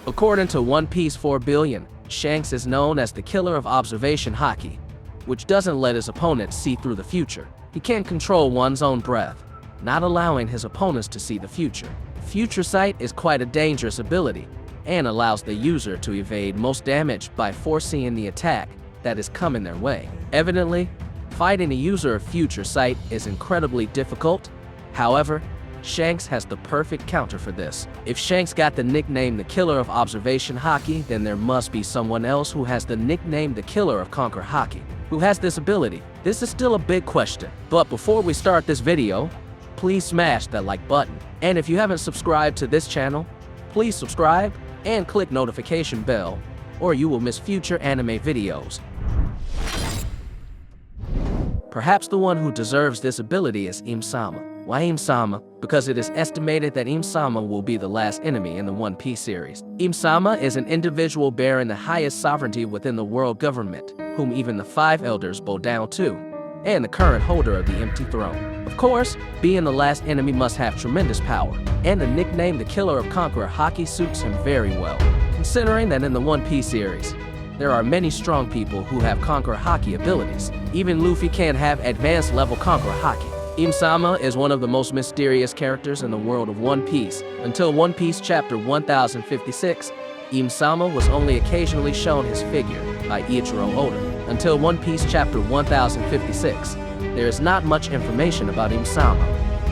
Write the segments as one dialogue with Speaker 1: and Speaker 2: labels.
Speaker 1: According to One Piece 4 Billion, Shanks is known as the Killer of Observation Haki, which doesn't let his opponents see through the future. He can't control one's own breath, not allowing his opponents to see the future. Future sight is quite a dangerous ability and allows the user to evade most damage by foreseeing the attack that is coming their way. Evidently, fighting a user of future sight is incredibly difficult. However, Shanks has the perfect counter for this. If Shanks got the nickname the Killer of Observation Haki, then there must be someone else who has the nickname the Killer of Conqueror Haki, who has this ability. This is still a big question, but before we start this video, please smash that like button. And if you haven't subscribed to this channel, please subscribe and click notification bell, or you will miss future anime videos. Perhaps the one who deserves this ability is Im-sama. Why Im-sama? Because it is estimated that Im-sama will be the last enemy in the One Piece series. Im-sama is an individual bearing the highest sovereignty within the world government, whom even the 5 elders bow down to, and the current holder of the empty throne. Of course, being the last enemy must have tremendous power, and the nickname the Killer of Conqueror Haki suits him very well, considering that in the One Piece series, there are many strong people who have Conqueror Haki abilities. Even Luffy can have advanced level Conqueror Haki. Im-sama is one of the most mysterious characters in the world of One Piece. Until One Piece chapter 1056, Im-sama was only occasionally shown his figure by Ichiro Oda. Until One Piece chapter 1056, there is not much information about Im-sama,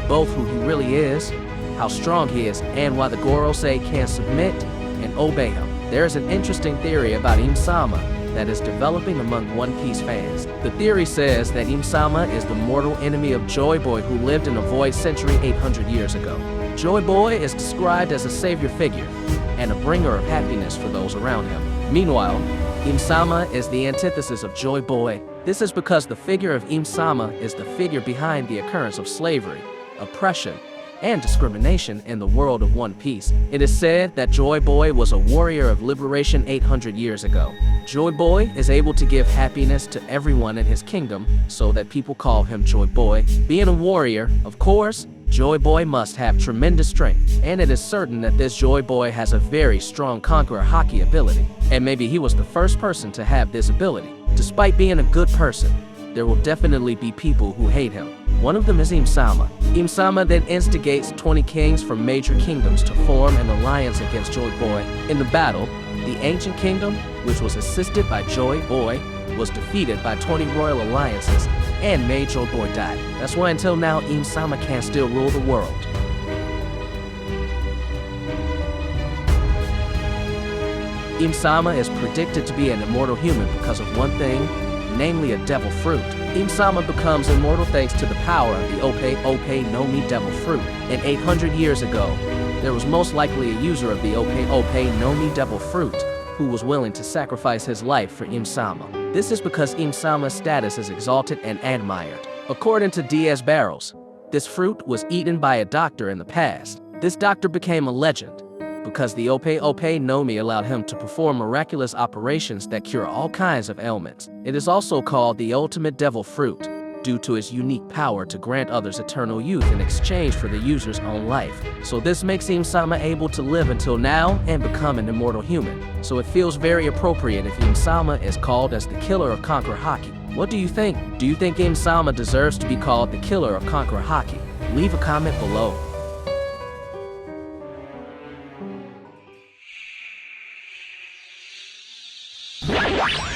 Speaker 1: both who he really is, how strong he is, and why the Gorosei can submit and obey him. There is an interesting theory about Im-sama that is developing among One Piece fans. The theory says that Im-sama is the mortal enemy of Joy Boy, who lived in a void century 800 years ago. Joy Boy is described as a savior figure and a bringer of happiness for those around him. Meanwhile, Im-sama is the antithesis of Joy Boy. This is because the figure of Im-sama is the figure behind the occurrence of slavery, oppression, and discrimination in the world of One Piece. It is said that Joy Boy was a warrior of liberation 800 years ago. Joy Boy is able to give happiness to everyone in his kingdom, so that people call him Joy Boy. Being a warrior, of course, Joy Boy must have tremendous strength, and it is certain that this Joy Boy has a very strong Conqueror Haki ability, and maybe he was the first person to have this ability. Despite being a good person, there will definitely be people who hate him. One of them is Im-sama. Im-sama then instigates 20 kings from major kingdoms to form an alliance against Joy Boy. In the battle, the ancient kingdom, which was assisted by Joy Boy, was defeated by 20 royal alliances and made Joy Boy die. That's why until now, Im-sama can still rule the world. Im-sama is predicted to be an immortal human because of one thing, namely a devil fruit. Im-sama becomes immortal thanks to the power of the Ope no Mi devil fruit. And 800 years ago, there was most likely a user of the Ope no Mi devil fruit who was willing to sacrifice his life for Im-sama. This is because Im-sama's status is exalted and admired. According to D.S. Barrows, this fruit was eaten by a doctor in the past. This doctor became a legend because the Ope no Mi allowed him to perform miraculous operations that cure all kinds of ailments. It is also called the ultimate devil fruit due to its unique power to grant others eternal youth in exchange for the user's own life. So this makes Im-sama able to live until now and become an immortal human. So it feels very appropriate if Im-sama is called as the Killer of Conqueror Haki. What do you think? Do you think Im-sama deserves to be called the Killer of Conqueror Haki? Leave a comment below.
Speaker 2: Yeah.